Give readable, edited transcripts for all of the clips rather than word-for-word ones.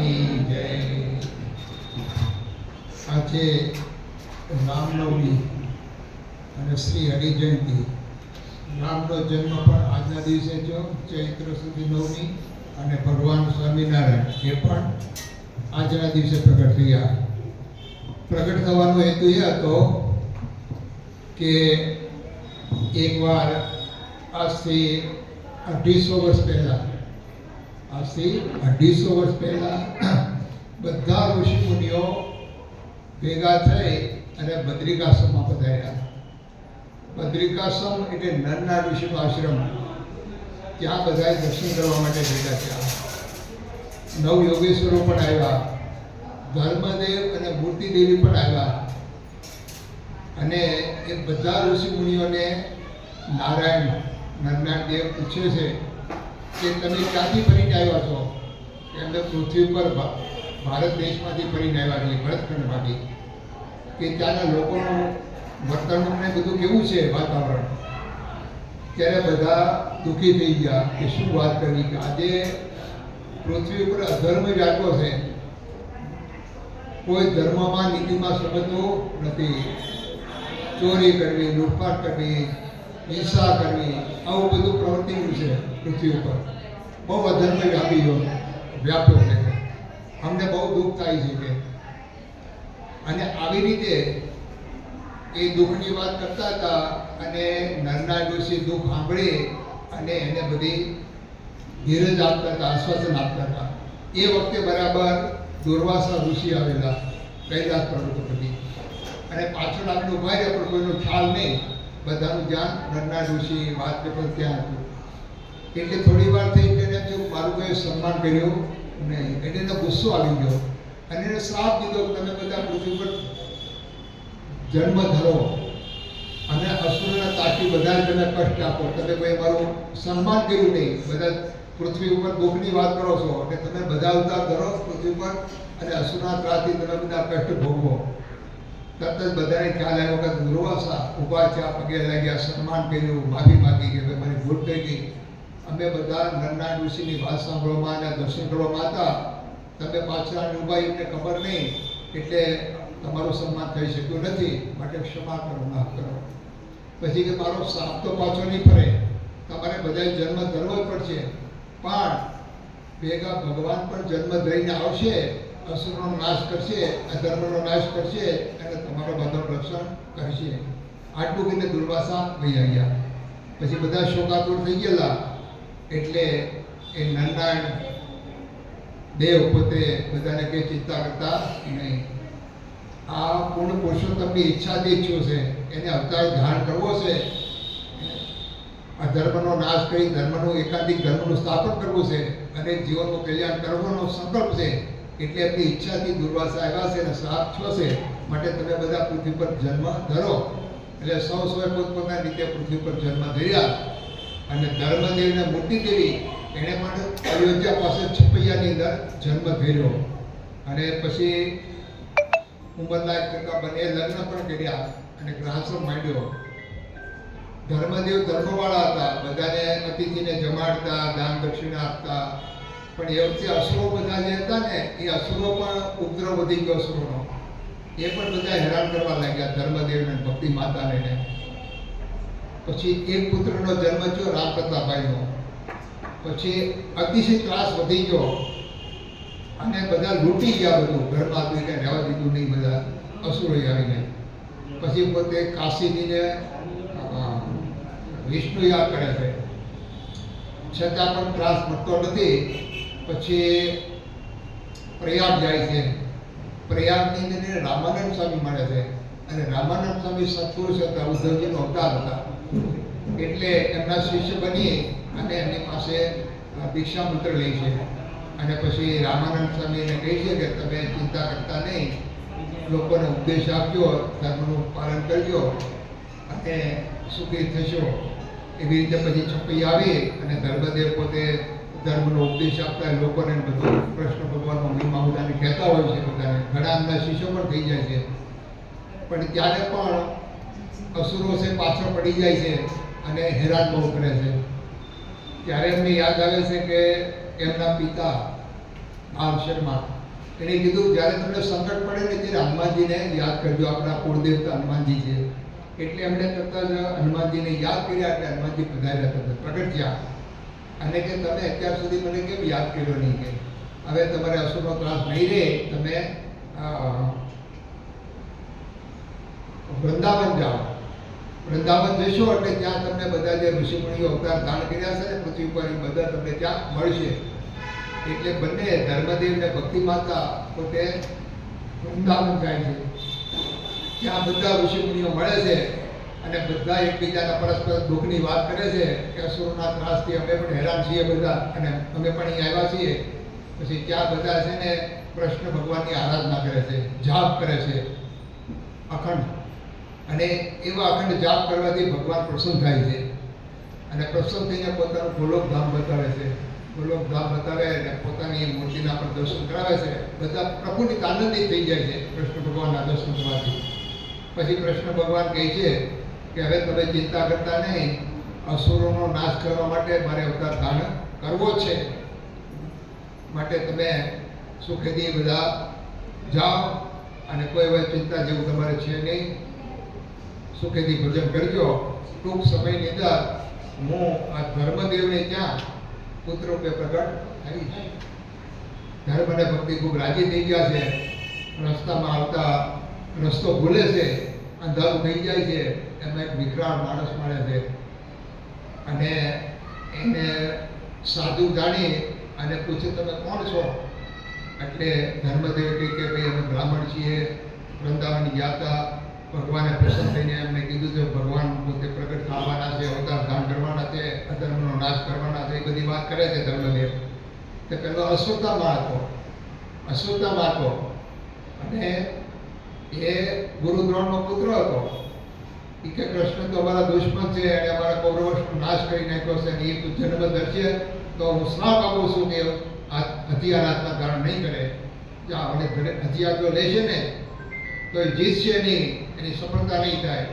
की जय। આજે રામનવમી અને શ્રી હરિજયંતિ, રામનો જન્મ પણ આજના દિવસે થયો, ચૈત્ર સુધી નવમી, અને ભગવાન સ્વામિનારાયણ એ પણ આજના દિવસે પ્રગટ થયા. પ્રગટ થવાનો હેતુ એ હતો કે એકવાર આજથી 250 વર્ષ પહેલાં બધા ઋષિ મુનિઓ ભેગા થઈ અને બદ્રિકાશ્રમમાં પધાર્યા. બદ્રિકાશ્રમ એટલે નરના ઋષિનો આશ્રમ. ત્યાં બધાએ દર્શન કરવા માટે ભેગા થયા. 9 યોગેશ્વરો પણ આવ્યા, ધર્મદેવ અને મૂર્તિદેવી પણ આવ્યા. અને એ બધા ઋષિ મુનિઓને નરનારાયણ દેવ પૂછે છે કે તમે ક્યાંથી ફરીને આવ્યા છો? એમને પૃથ્વી પર ભારત દેશમાંથી ફરીને આવ્યા છે, ભરતખંડમાંથી. કે ત્યાંના લોકોનું વર્તણૂક ને બધું કેવું છે, વાતાવરણ. ત્યારે બધા દુઃખી થઈ ગયા કે શું વાત કરવી, કે આજે પૃથ્વી ઉપર અધર્મ વ્યાપો છે, કોઈ ધર્મમાં નીતિમાં સમજવું નથી. ચોરી કરવી, લૂંટફાટ કરવી, હિંસા કરવી, આવું બધું પ્રવૃત્તિનું છે પૃથ્વી ઉપર. બહુ અધર્મ વ્યાપ્યો છે. અમને બહુ દુઃખ થાય છે કે, અને આવી રીતે એ દુઃખની વાત કરતા હતા. અને નરના ઋષિ દુઃખ સાંભળી અને એને બધી ધીરજ આપતા હતા, આશ્વાસન આપતા હતા. એ વખતે બરાબર દુર્વાસા ઋષિ આવેલા કૈલાસ પર્વત પરથી, અને પાછળ આપણે ઉભા રહ્યા, પણ કોઈનો ખ્યાલ નહીં. બધાનું ધ્યાન નરના ઋષિ વાત પેપર ત્યાં હતું. એટલે થોડી વાર થઈ એને મારું કોઈ સન્માન કર્યું નહીં. એટલે એનો ગુસ્સો આવી ગયો અને એને શ્રાપ દીધો કે તમે બધા પૃથ્વી પર જન્મ ધરો અને અસુરોના તાકી બધા તમે કષ્ટ આપો. તમે કોઈ મારું સન્માન કર્યું નહીં, બધા પૃથ્વી ઉપર દુઃખની વાત કરો છો, એટલે તમે બધા અવતાર ધરો પૃથ્વી પર અને અસુરના ત્રાસથી તમે બધા કષ્ટ ભોગવો. તરત જ બધાને ખ્યાલ આવ્યો કે દુર્વાસા ઊભા થયા, પગે લાગ્યા, સન્માન કર્યું, માફી માગી કે ભાઈ મારી ભૂલ થઈ ગઈ. અમે બધા નરના ઋષિની વાત સાંભળવામાં અને દર્શન કરવામાં હતા, તમે પાછળ ઊભા એમને ખબર નહીં, એટલે તમારું સન્માન થઈ શક્યું નથી, માટે ક્ષમા કરો, માફ કરો. પછી કે મારો શ્રાપ તો પાછો નહીં ફરે, તમારે બધાએ જન્મ ધરવો જ પડશે, પણ ભેગા ભગવાન પણ જન્મ ધરીને આવશે, અસુરનો નાશ કરશે, અધર્મનો નાશ કરશે અને તમારો બધાનું રક્ષણ કરશે. આટલું કહીને દુર્વાસા વહી આવ્યા. પછી બધા શોકાતુર થઈ ગયેલા. એટલે એ નરનારાયણ દેવ પોતે બધાને કંઈ ચિંતા કરતા નહીં. આ પૂર્ણ પુરુષોત્તમની ઈચ્છાથી ઈચ્છ્યું છે, એને અવતાર ધારણ કરવો છે, અધર્મનો નાશ કરી ધર્મનું એકાધિક ધર્મનું સ્થાપન કરવું છે અને જીવનનું કલ્યાણ કરવાનો સંકલ્પ છે. એટલે એમની ઈચ્છાથી દુર્વાસા આવ્યા છે અને શ્રાપ થયો છે, માટે તમે બધા પૃથ્વી પર જન્મ ધરો. એટલે સૌ પોતપોતાની રીતે પૃથ્વી પર જન્મ ધર્યા. અને ધર્મદેવ અને મૂર્તિદેવી એણે પણ અયોધ્યા પાસે છપૈયાની અંદર જન્મ ધર્યો. અને પછી ઉંમરલાયક કરતા બંને લગ્ન પણ કર્યા અને ગ્રહાશ્રમ માંડ્યો. ધર્મદેવ ધર્મવાળા હતા, બધાને અતિથિને જમાડતા, દાન દક્ષિણા આપતા. પણ એ વખતે અસુરો બધા જે હતા ને, એ અસુરો પણ ઉપદ્રવ વધી ગયો અસુરોનો. એ પણ બધા હેરાન કરવા લાગ્યા ધર્મદેવને, ભક્તિ માતાને. પછી એક પુત્રનો જન્મ થયો, રામ પ્રતાપભાઈનો. પછી અતિશય ત્રાસ વધી ગયો અને બધા લૂંટી ગયા, બધું ઘરમાં કંઈ રહેવા દીધું નહીં, બધા અસુરો આવીને. પછી પોતે કાશીજીને વિષ્ણુ યાદ કરે છે, છતાં પણ ત્રાસ મળતો નથી. પછી પ્રયાગ જાય છે. પ્રયાગની અંદર રામાનંદ સ્વામી મળે છે, અને રામાનંદ સ્વામી સત્પુરુષ હતા, ઉદ્ધવજીનો અવતાર હતા. એટલે એમના શિષ્ય બની અને એમની પાસે દીક્ષા મંત્ર લે છે. અને પછી રામાનંદ સ્વામીને કહે છે કે તમે ચિંતા કરતા નહીં, લોકોને ઉપદેશ આપજો, ધર્મનું પાલન કરજો અને સુખી થશો. એવી રીતે પછી છપૈયા આવી અને ધર્મદેવ પોતે ધર્મનો ઉપદેશ આપતા લોકોને બધું કૃષ્ણ ભગવાનનો મહિમા બધાને કહેતા હોય છે. બધાને ઘણા એમના શિષ્યો પણ થઈ જાય છે. પણ ત્યારે પણ અસુરો છે પાછળ પડી જાય છે અને હેરાન બહુ કરે છે. ત્યારે એમને યાદ આવે છે કે એમના પિતા આમ શર્મા, એણે કીધું જ્યારે તમને સંકટ પડે ને ત્યારે હનુમાનજીને યાદ કરજો, આપણા કુળદેવતા હનુમાનજી છે. એટલે એમણે તરત જ હનુમાનજીને યાદ કર્યા, એટલે હનુમાનજી પધાર્યા તરત પ્રગટ થયા અને કે તમે અત્યાર સુધી મને કેમ યાદ કર્યો નહીં, કે હવે તમારે અસુરનો ત્રાસ નહીં રહે, તમે વૃંદાવન જાઓ. વૃંદાવન જશો એટલે ત્યાં તમને બધા જે ઋષિમુનિઓ અવતાર ધારણ કર્યા છે ને પૃથ્વી ઉપર, એ બધા તમને ત્યાં મળશે. એટલે બંને ધર્મદેવ ને ભક્તિ માતા પોતે વૃંદાવન જાય છે. ત્યાં બધા ઋષિમુનિઓ મળે છે અને બધા એકબીજાના પરસ્પર દુઃખની વાત કરે છે કે અસુરોના ત્રાસથી અમે પણ હેરાન છીએ બધા, અને અમે પણ અહીં આવ્યા છીએ. પછી ત્યાં બધા છે ને કૃષ્ણ ભગવાનની આરાધના કરે છે, જાપ કરે છે અખંડ. અને એવા અખંડ જાપ કરવાથી ભગવાન પ્રસન્ન થાય છે અને પ્રસન્ન થઈને પોતાનું ગોલોકધામ બતાવે છે. ગોલોકધામ બતાવે અને પોતાની મૂર્તિના પર દર્શન કરાવે છે. બધા પ્રફુલ્લિત આનંદિત થઈ જાય છે કૃષ્ણ ભગવાનના દર્શન કરવાથી. પછી કૃષ્ણ ભગવાન કહે છે કે હવે તમે ચિંતા કરતા નહીં, અસુરોનો નાશ કરવા માટે મારે અવતાર ધારણ કરવો છે, માટે તમે સુખેથી બધા જાઓ અને કોઈ એવી ચિંતા જેવું તમારે છે નહીં. સુખેથી ભજન કરજો. ટૂંક સમયની અંદર હું આ ધર્મદેવને ત્યાં પુત્ર રૂપે પ્રગટ થઈશ. ધર્મ અને ભક્તિ ખૂબ રાજી થઈ ગયા છે. રસ્તામાં આવતા રસ્તો ભૂલે છે, અંધારું થઈ જાય છે, એમાં એક વિકરાળ માણસ મળે છે અને એને સાધુ જાણી અને પૂછે તમે કોણ છો? એટલે ધર્મદેવ કહે કે ભાઈ અમે બ્રાહ્મણ છીએ, વૃંદાવન ગયા હતા, ભગવાને પ્રસન્ન થઈને એમને કીધું છે ભગવાન પોતે પ્રગટ થવાના છે, અવતાર ધારણ કરવાના છે, અધર્મનો નાશ કરવાના છે, એ બધી વાત કરે છે ધર્મદેવ. તે પેલો અશ્વત્થામા હતો. અશ્વત્થામા હતો અને એ ગુરુ દ્રોણનો પુત્ર હતો. એ કે કૃષ્ણ તો અમારા દુશ્મન છે અને અમારા કૌરવનો નાશ કરી નાખ્યો છે, અને એ જન્મ ધરશે તો હું શ્રાપ આપું છું કે આ હથિયાર હાથમાં ધારણ નહીં કરે. અને હથિયાર જો લેશે ને તો એ જીતશે નહીં, એની સફળતા નહીં થાય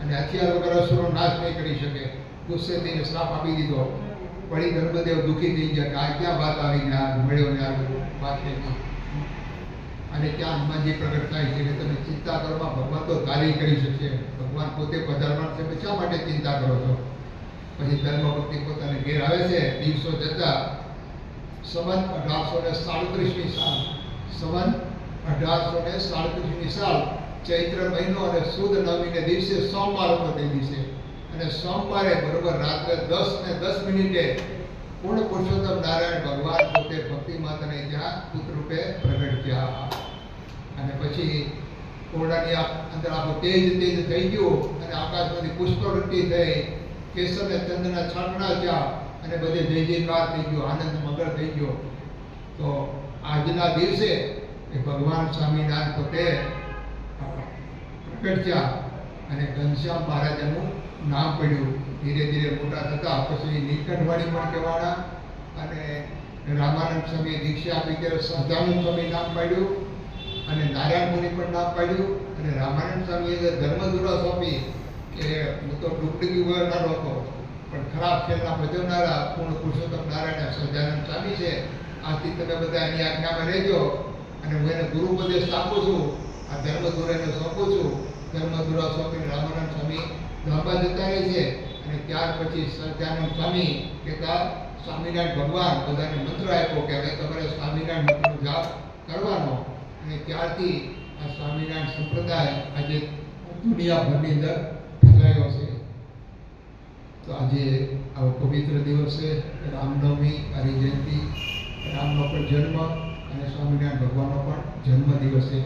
અને હથિયાર વગર અસુરનો નાશ નહીં કરી શકે. ગુસ્સે થઈને શ્રાપ આપી દીધો. વળી ધર્મદેવ દુઃખી થઈ ગયા કે આ ક્યાં વાત આવીને આ મળ્યો ને આ વાત થઈ. અને ત્યાં હનુમાનજી પ્રગટ થાય છે કે તમે ચિંતા કરવામાં ભગવાન તો કાર્ય કરી શકશે, ભગવાન પોતે પધારવાના છે, શા માટે ચિંતા કરો છો? પછી ધર્મભક્તિ પોતાને ઘેર આવે છે. દિવસો જતા સંવત 1837ની સાલ, સંવત 1837ની સાલ, ચૈત્ર મહિનો અને સુદ નવમીને દિવસે સોમવાર હતો. તે દિવસે અને સોમવારે બરોબર રાત્રે 10:10 પૂર્ણ પુરુષોત્તમ નારાયણ ભગવાન પોતે ભક્તિ માતાને ત્યાં પુત્ર રૂપે પ્રગટ થયા. અને પછી ઓરડાની અંદર આખું તેજ થઈ ગયું અને આકાશમાંથી પુષ્પવૃષ્ટિ થઈ, કેસર ને ચંદ્રના છાંટણા થયા અને બધે જય જયકાર થઈ ગયો, આનંદ મગર થઈ ગયો. તો આજના દિવસે એ ભગવાન સ્વામિનારાયણ પોતે પ્રગટ થયા અને ઘનશ્યામ મહારાજાનું નામ પડ્યું. ધીરે ધીરે મોટા થતા પછી નીલકંઠવાણી પણ કહેવાના અને રામાનંદ સ્વામીએ દીક્ષા આપી ત્યારે સહજાનંદ સ્વામી નામ પાડ્યું અને નારાયણ મુનિ પણ નામ પાડ્યું. અને રામાનંદ સ્વામીએ ધર્મધુરા સોંપી કે હું તો ડુપ્લિકેટ વગરનારો હતો પણ ખરાબ ખેલના ભજવનારા પૂર્ણ પુરુષોત્તમ નારાયણ સહજાનંદ સ્વામી છે. આથી તમે બધા એની આજ્ઞામાં રહેજો અને હું એને ગુરુ ઉપદેશ આપું છું. આ ધર્મધુરાને સોંપું છું. ધર્મધુરા સોંપીને રામાનંદ સ્વામી ધાબા જતા રહે છે. અને ત્યાર પછી સહજાનંદ સ્વામી કહેતા સ્વામિનારાયણ ભગવાન બધાને મંત્ર આપ્યો કે હવે તમારે સ્વામિનારાયણ મંત્રનો જાપ કરવાનો. અને ત્યારથી આ સ્વામિનારાયણ સંપ્રદાય આજે દુનિયાભરની અંદર ફેલાયો છે. તો આજે આવો પવિત્ર દિવસ છે, રામનવમી, હરિજયંતિ, રામનો પણ જન્મ અને સ્વામિનારાયણ ભગવાનનો પણ જન્મ દિવસ છે.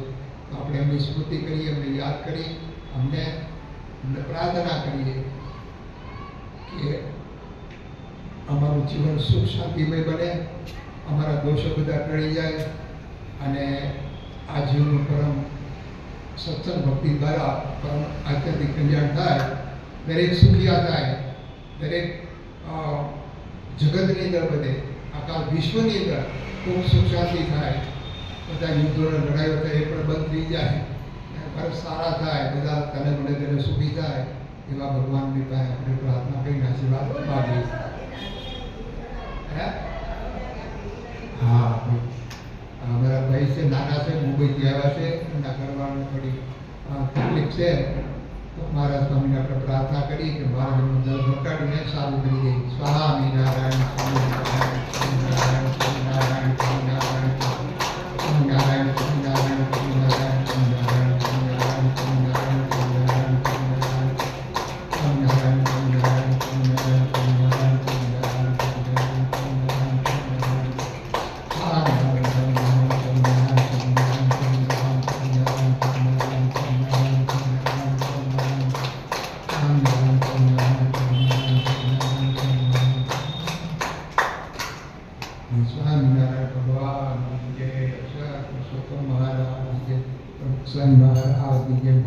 તો આપણે એમની સ્મૃતિ કરીએ, એમને યાદ કરી, અમને પ્રાર્થના કરીએ કે અમારું જીવન સુખ શાંતિમય બને, અમારા દોષો બધા ટળી જાય અને આ જીવનનું પરમ સત્સંગ ભક્તિ દ્વારા પરમ આત્યંતિક કલ્યાણ થાય, દરેક સુખિયા થાય, દરેક જગતની અંદર બધે આખા વિશ્વની અંદર ખૂબ સુખ શાંતિ થાય, બધા યુદ્ધોને લડાઈઓ થાય એ પણ બંધ થઈ જાય, ભારત સારા થાય, બધા તને મને તેને સુખી થાય, એવા ભગવાનની પાસે આપણે પ્રાર્થના કરીને આશીર્વાદ માગીએ. હા. છે, નાના છે, મુંબઈથી આવ્યા છે, એમના ઘરવાળાને થોડી તકલીફ છે. તો મહારાજ સ્વામીને આપણે પ્રાર્થના કરી કે મહારાજનું દર ઘટાડીને સારું કરી દે. સ્વામિનારાયણ સ્વામિનારાયણ સ્વામિનારાયણ સ્વામિનારાયણ સ્વામિનારાયણ સ્વામિનારાયણ સ્વામિનારાયણ સ્વામિનારાયણ સ્વામિનારાયણ સ્વામિનારાયણ સ્વામિનારાયણ સ્વામિનારાયણ સ્વામિનારાયણ સ્વામિનારાયણ સ્વામિનારાયણ ભગવાન જય પુરુષોત્તમ મહારાજ જય સ્વામિનારાયણ.